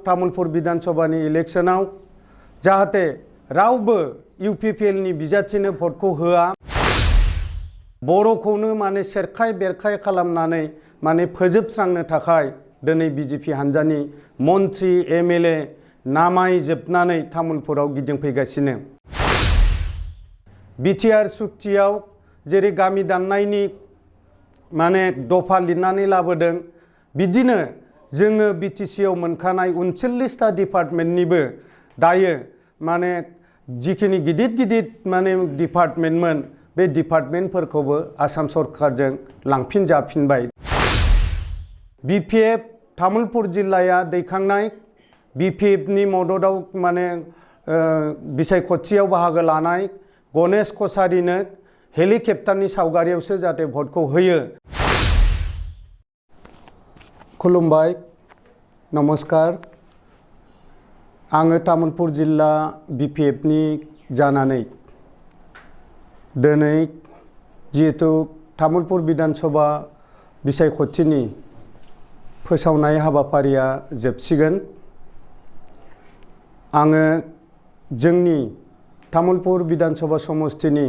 तामुलपुर विधानसभानि इलेक्शनाव जाहाथे रावबो UPPL नि बिजाथिनो भटखौ होआ बर'खौनो माने सेरखाय बेरखाय खालामनानै माने फोजोबस्रांनो थाखाय दिनै BJP हान्जानि मन्त्रि MLA नामायजोबनानै तामुलपुराव गिदिंफैगासिनो BTR सुक्तियाव जेरै गामि दाननायनि माने दफा लिरनानै लाबोदों बिदिनो जोङो BTC आव मोनखानाय 39टा डिपार्टमेन्टनिबो दायो माने जिखिनि गिदिर माने डिपार्टमेन्टमोन बे डिपार्टमेन्टफोरखौबो आसाम सरकारजों लांफिनजाफिनबाय BPF तामुलपुर जिल्लाया दैखांनाय BPF नि मददाव माने बिसायख'थियाव बाहागो लानाय गणेश कछारीनो हेलिकप्टारनि सावगारियावसो जाहाथे भटखौ होयो। खुलुमबाय नमस्कार आङो तामुलपुर जिल्ला BPF नि जानानै दिनै जिहेतु तामुलपुर विधानसभा बिसायख'थिनि फोसावनाय हाबाफारिया जोबसिगोन आङो जोंनि तामुलपुर विधानसभा समष्टिनि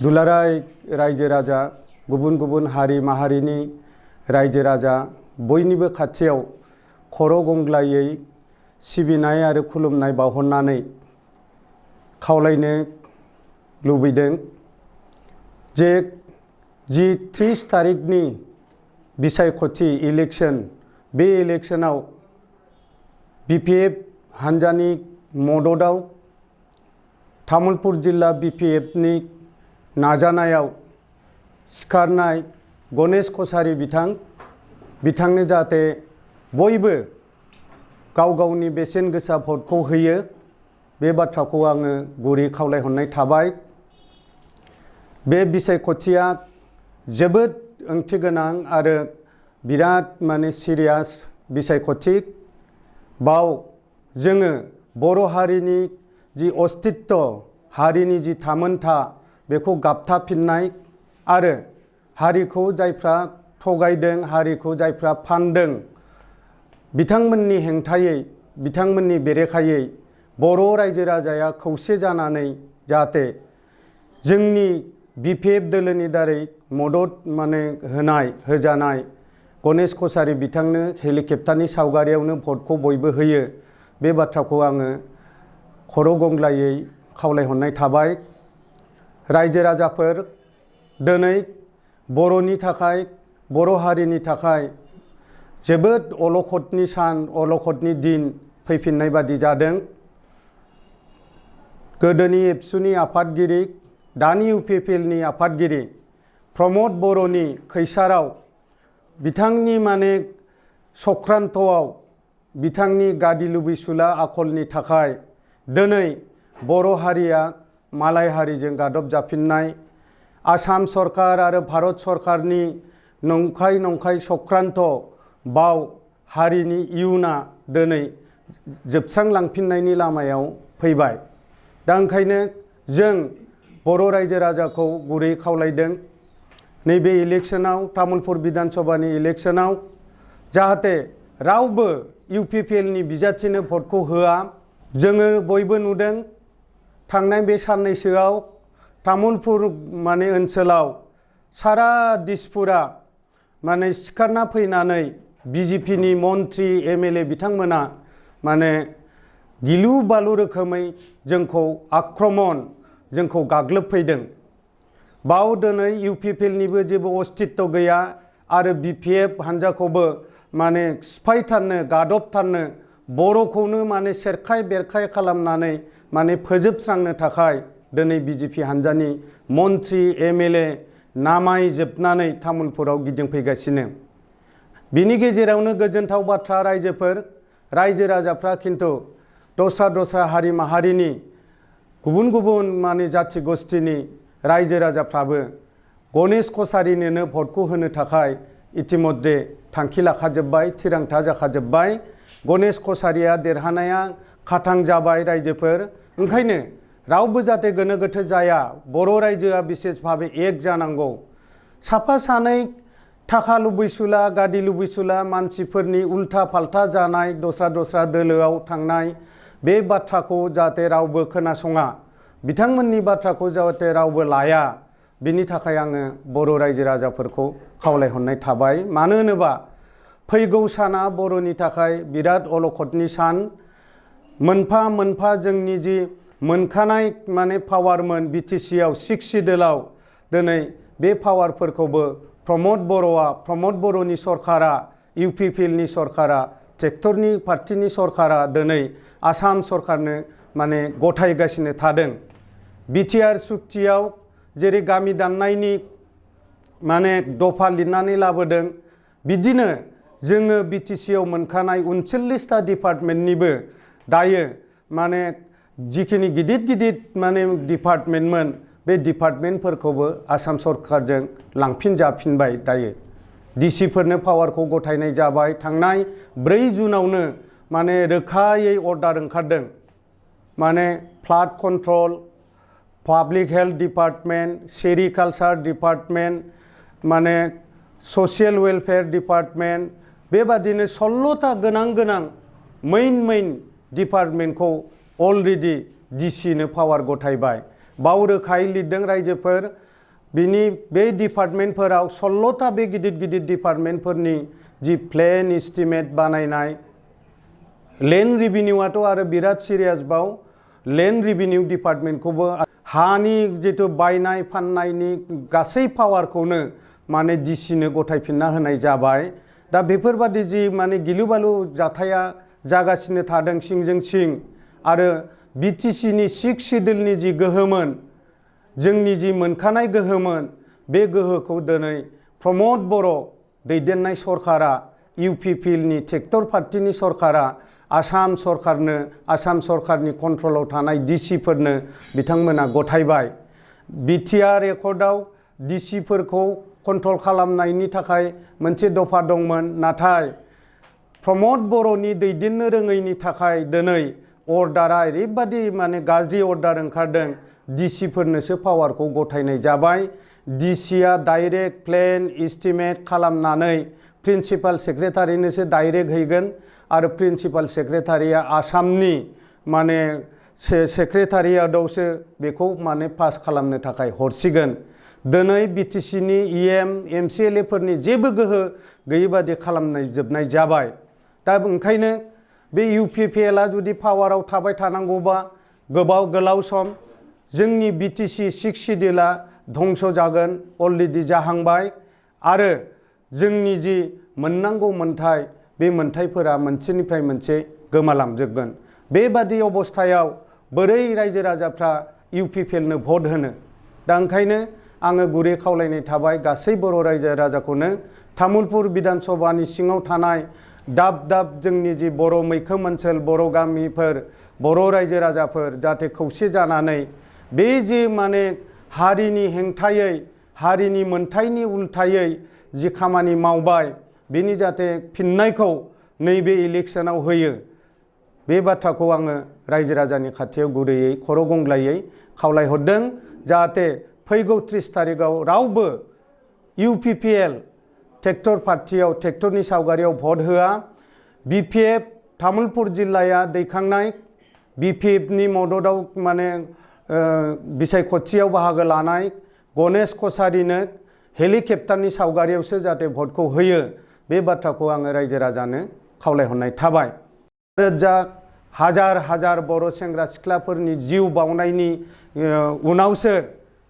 दुलाराय रायजो राजा गुबुन हारि माहारिनि रायजो राजा बयनिबो खाथियाव खर' गंग्लायै सिबिनाय आरो खुलुमनाय बावहरनानै खावलायनो लुबैदों जे 30 तारिखनि बिसायख'थि इलेक्शन बे इलेक्शनाव BPF हान्जानि मददाव तामुलपुर जिल्ला BPF नि नाजानायाव सिखारनाय गणेश कछारी बिथांनो जाहाथे बयबो गाव गावनि बेसेन गोसा भटखौ होयो बे बाथ्राखौ आङो गुरै खावलायहरनाय थाबाय। बे बिसायख'थिया जोबोद ओंथिगोनां आरो बिराद माने सिरियास बिसायख'थि बाव जोङो बर' हारिनि जि अस्तित्व हारिनि जि थामोनथा बेखौ गाबथाफिननाय आरो हारिखौ जायफ्रा थगायदों हारिखौ जायफ्रा फानदों बिथांमोननि हेंथायै बिथांमोननि बेरेखायै बर' रायजो राजाया खौसे जानानै जाहाथे जोंनि BPF दोलोनि दारै मदद माने होजानाय गणेश कछारी बिथांनो हेलिकप्टारनि सावगारियावनो भटखौ बयबो होयो बे बाथ्राखौ आङो खर' गंग्लायै खावलायहरनाय थाबाय। रायजो राजाफोर दिनै बर'नि थाखाय बर' हारिनि थाखाय जोबोद अलखदनि सान अलखदनि दिन फैफिननाय बादि जादों। गोदोनि एबसुनि आफादगिरि दानि UPPL नि आफादगिरि प्रमद बर'नि खैसाराव बिथांनि माने सख्रान्तआव बिथांनि गादि लुबैसुला आखलनि थाखाय दिनै बर' हारिया मालाय हारिजों गादब जाफिननाय आसाम सरकार आरो भारत सरकारनि नंखाय सख्रान्त बाव हारिनि इयुना दिनै जोबस्रांलांफिननायनि लामायाव फैबाय। दा ओंखायनो जों बर' रायजो राजाखौ गुरै खावलायदों नैबे इलेक्शनाव तामुलपुर विधानसभानि इलेक्शनाव जाहाथे रावबो UPPL नि बिजाथिनो भटखौ होआ। जोङो बयबो नुदों थांनाय बे साननैसोआव तामुलपुर माने ओनसोलाव सारा दिसपुरा माने सिखारना फैनानै BJP नि मन्त्रि MLA बिथांमोना माने गिलु बालु रोखोमै जोंखौ आक्रमण जोंखौ गाग्लोबफैदों बाव दिनै UPPL निबो जेबो अस्तित्व गैया आरो BPF हान्जाखौबो माने सिफायथारनो गादबथारनो बर'खौनो माने सेरखाय बेरखाय खालामनानै माने फोजोबस्रांनो थाखाय दिनै BJP हान्जानि मन्त्रि MLA नामायजोबनानै तामुलपुराव गिदिंफैगासिनो। बिनि गेजेरावनो गोजोनथाव बाथ्रा रायजो राजाफ्रा खिन्थु दस्रा हारि माहारिनि गुबुन माने जाथि गोष्ठीनि रायजो राजाफ्राबो गणेश कछारीनो भटखौ होनो थाखाय इतिमध्ये थांखि लाखाजोब्बाय थिरांथा जाखाजोब्बाय। गणेश कछारीया देरहानाया खाथां जाबाय रायजोफोर ओंखायनो रावबो जाहाथे गोनो गोथो जाया बर' रायजोआ बिसेस भाबे एक जानांगौ साफा सानै थाखा लुबैसुला गादि लुबैसुला मानसिफोरनि उल्था फाल्था जानाय दस्रा दस्रा दोलोआव थांनाय बे बाथ्राखौ जाहाथे रावबो खोनासङा बिथांमोननि बाथ्राखौ जाहाथे रावबो लाया बिनि थाखाय आङो बर' रायजो राजाफोरखौ खावलायहरनाय थाबाय। मानो होनोबा फैगौ साना बर'नि थाखाय बिराद अलखदनि सान। मोनफा मोनफा जोंनि जि मोनखानाय माने पावारमोन बिटिसि आव 6 सिडुलाव दिनै बे पावारफोरखौबो प्रमद बर'नि सरकारा इउपिपिएलनि सरकारा ट्रेक्टरनि पार्टिनि सरकारा दिनै आसाम सरकारनो माने गथायगासिनो थादों। बिटिआर सुक्तियाव जेरै गामि दाननायनि माने दफा लिरनानै लाबोदों बिदिनो जोङो बिटिसि आव मोनखानाय 39टा डिपार्टमेन्टनिबो दायो माने जिखिनि गिदिर गिदिर माने डिपार्टमेन्टमोन बे डिपार्टमेन्टफोरखौबो आसाम सरकारजों लांफिनजाफिनबाय। दायो डिसिफोरनो पावारखौ गथायनाय जाबाय। थांनाय 4 जुनावनो माने रोखायै अर्डार ओंखारदों माने flood control, public health department, sericulture department, माने ससियेल वेलफेयार डिपार्टमेन्ट बेबादिनो 16टा गोनां मेइन डिपार्टमेन्टखौ अलरेडि डिसिनो पावार गथायबाय। बाव रोखायै लिरदों रायजोफोर बिनि बे डिपार्टमेन्टफोराव 16टा बे गिदिर डिपार्टमेन्टफोरनि जि प्लेन एस्टिमेट बानायनाय लेन्ड रिभिनिउआथ' आरो बिराद सिरियास बाव लेन्ड रिभिनिउ डिपार्टमेन्टखौबो हानि जितु बायनाय फाननायनि गासै पावारखौनो माने डिसिनो गथायफिनना होनाय जाबाय। दा बेफोरबादि जि माने गिलु बालु जाथाया जागासिनो थादों सिंजों सिं आरो बिटिसिनि 6 सिडुलनि जि गोहोमोन जोंनि जि मोनखानाय गोहोमोन बे गोहोखौ दिनै प्रमद बर' दैदेननाय सरकारा इउपिपिएलनि ट्रेक्टर पार्टिनि सरकारा आसाम सरकारनो आसाम सरकारनि कन्ट्रलाव थानाय डिसिफोरनो बिथांमोना गथायबाय। बिटिआर एकर्डआव डिसिफोरखौ कन्ट्रल खालामनायनि थाखाय मोनसे दफा दंमोन नाथाय प्रमद बर'नि दैदेननो रोङैनि थाखाय दिनै अर्डारा ओरैबादि माने गाज्रि अर्डार ओंखारदों डिसिफोरनोसो पावारखौ गथायनाय जाबाय। डिसिआ डाइरेक्ट प्लेन एस्टिमेट खालामनानै प्रिन्सिपाल सेक्रेटारिनोसो डाइरेक्ट हैगोन आरो प्रिन्सिपाल सेक्रेटारिया आसामनि माने सेक्रेटारियाटआवसो बेखौ माने पास खालामनो थाखाय हरसिगोन। दिनै बिटिसिनि इएम एमसिएलएफोरनि जेबो गोहो गैयैबादि खालामनाय जोबनाय जाबाय। दा ओंखायनो बे इउपिपिएलआ जुदि पावाराव थाबाय थानांगौबा गोलाव सम जोंनि बिटिसि 6 सिडुला धंस जागोन अलरेडि जाहांबाय आरो जोंनि जि मोननांगौ मोन्थाय बे मोन्थायफोरा मोनसेनिफ्राय मोनसे गोमालांजोबगोन। बेबादि अबस्थायाव बोरै रायजो राजाफ्रा इउपिपिएलनो भट होनो? दा ओंखायनो आङो गुरै खावलायनाय थाबाय गासै बर' रायजो राजाखौनो तामुलपुर बिधान सभानि सिङाव थानाय दाब जोंनि जि बर' मैखोम ओनसोल बर' गामिफोर बर' रायजो राजाफोर जाहाथे खौसे जानानै बे जि माने हारिनि हेंथायै हारिनि मोन्थायनि उल्थायै जि खामानि मावबाय बेनि जाहाथे फिननायखौ नैबे इलेक्सनाव होयो बे बाथ्राखौ आङो रायजो राजानि खाथियाव गुरैयै खर' गंग्लायै खावलायहरदों। जाहाथे फैगौ 30 तारिखआव रावबो इउपिपिएल ट्रेक्टर पार्टियाव ट्रेक्टरनि सावगारियाव भट होआ। बिपिएफ तामुलपुर जिल्लाया दैखांनाय बिपिएफनि मददाव माने बिसायख'थियाव बाहागो लानाय गणेश कछारीनो हेलिकप्टारनि सावगारियावसो जाहाथे भटखौ होयो बे बाथ्राखौ आङो रायजो राजानो खावलायहरनाय थाबाय। जा हाजार बर' सेंग्रा सिख्लाफोरनि जिउ बावनायनि उनावसो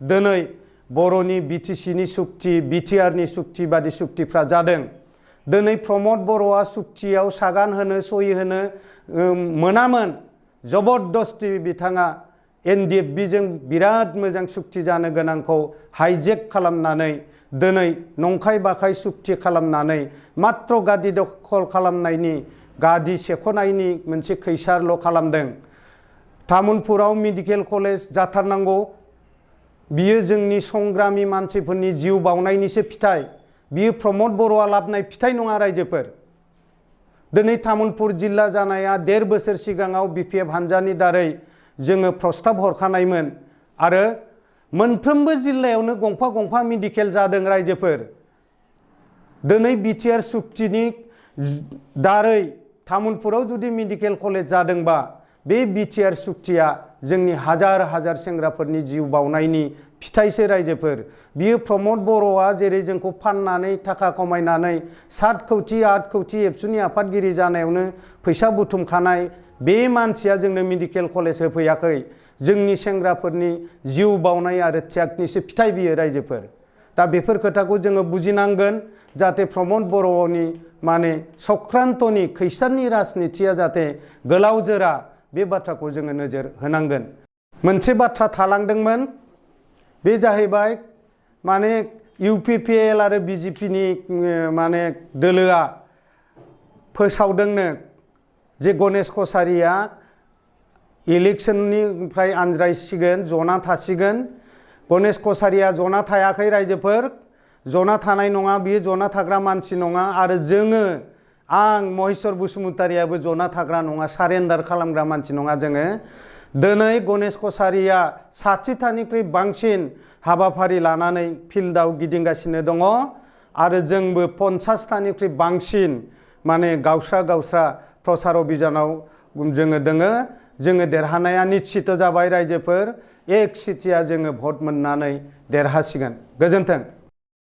दिनै बर'नि बिटिसिनि सुक्ति बिटिआरनि सुक्ति बादि सुक्तिफ्रा जादों। दिनै प्रमद बर'आ सुक्तियाव सागान होनो सहि होनो मोनामोन जबरदस्ति बिथाङा एनडिएफबिजों बिराद मोजां सुक्ति जानो गोनांखौ हाइजेक खालामनानै दिनै नंखाय बाखाय सुक्ति खालामनानै मात्र गादि दखल खालामनायनि गादि सेख'नायनि मोनसे खैसारल' खालामदों। तामुलपुराव मेडिकेल कलेज जाथारनांगौ बियो जोंनि संग्रामी मानसिफोरनि जिउ बावनायनिसो फिथाइ बियो प्रमद बर'आ लाबनाय फिथाइ नङा। रायजोफोर दिनै तामुलपुर जिल्ला जानाया 1.5 बोसोर सिगाङाव बिपिएफ हानजानि दारै जोङो प्रस्ताब हरखानायमोन आरो मोनफ्रोमबो जिल्लायावनो गंफा मेडिकेल जादों। रायजोफोर दिनै बिटिआर सुक्तिनि दारै तामुलपुराव जुदि मेडिकेल कलेज जादोंबा बे बिटिआर सुक्तिया जोंनि हाजार हाजार सेंग्राफोरनि जिउ बावनायनि फिथाइसो रायजोफोर। बियो प्रमद बर'आ जेरै जोंखौ फाननानै थाखा कमायनानै 7 कौटि 8 कौटि एबसुनि आफादगिरि जानायावनो फैसा बुथुमखानाय बे मानसिया जोंनो मेडिकेल कलेज होफैयाखै। जोंनि सेंग्राफोरनि जिउ बावनाय आरो त्यागनिसो फिथाइ बियो रायजोफोर। दा बेफोर खोथाखौ जोङो बुजिनांगोन जाहाथे प्रमद बर'नि माने सख्रान्तनि खैस्टाननि राजनितिया जाहाथे गोलाव जोरा बे बाथ्राखौ जोङो नोजोर होनांगोन। मोनसे बाथ्रा थालांदोंमोन बे जाहैबाय माने इउपिपिएल आरो बिजेपिनि माने दोलोआ फोसावदोंनो जे गणेश कछारिया इलेक्शननिफ्राय आनज्रायसिगोन जना थासिगोन। गणेश कछारिया जना थायाखै रायजोफोर, जना थानाय नङा, बियो जना थाग्रा मानसि नङा। आरो जोङो आं महेश्वर बसुमतारियाबो जना थाग्रा नङा, सारेन्डार खालामग्रा मानसि नङा जोङो। दिनै गणेश कछारिया 60थानिख्रुइ बांसिन हाबाफारि लानानै फिल्डआव गिदिंगासिनो दङ आरो जोंबो 50थानिख्रुइ बांसिन माने गावस्रा प्रसार अभियानाव जोङो दोङो। जोङो देरहानाया निश्चित जाबाय रायजोफोर। 1 सिटिया जोङो भट मोननानै देरहासिगोन। गोजोन्थों।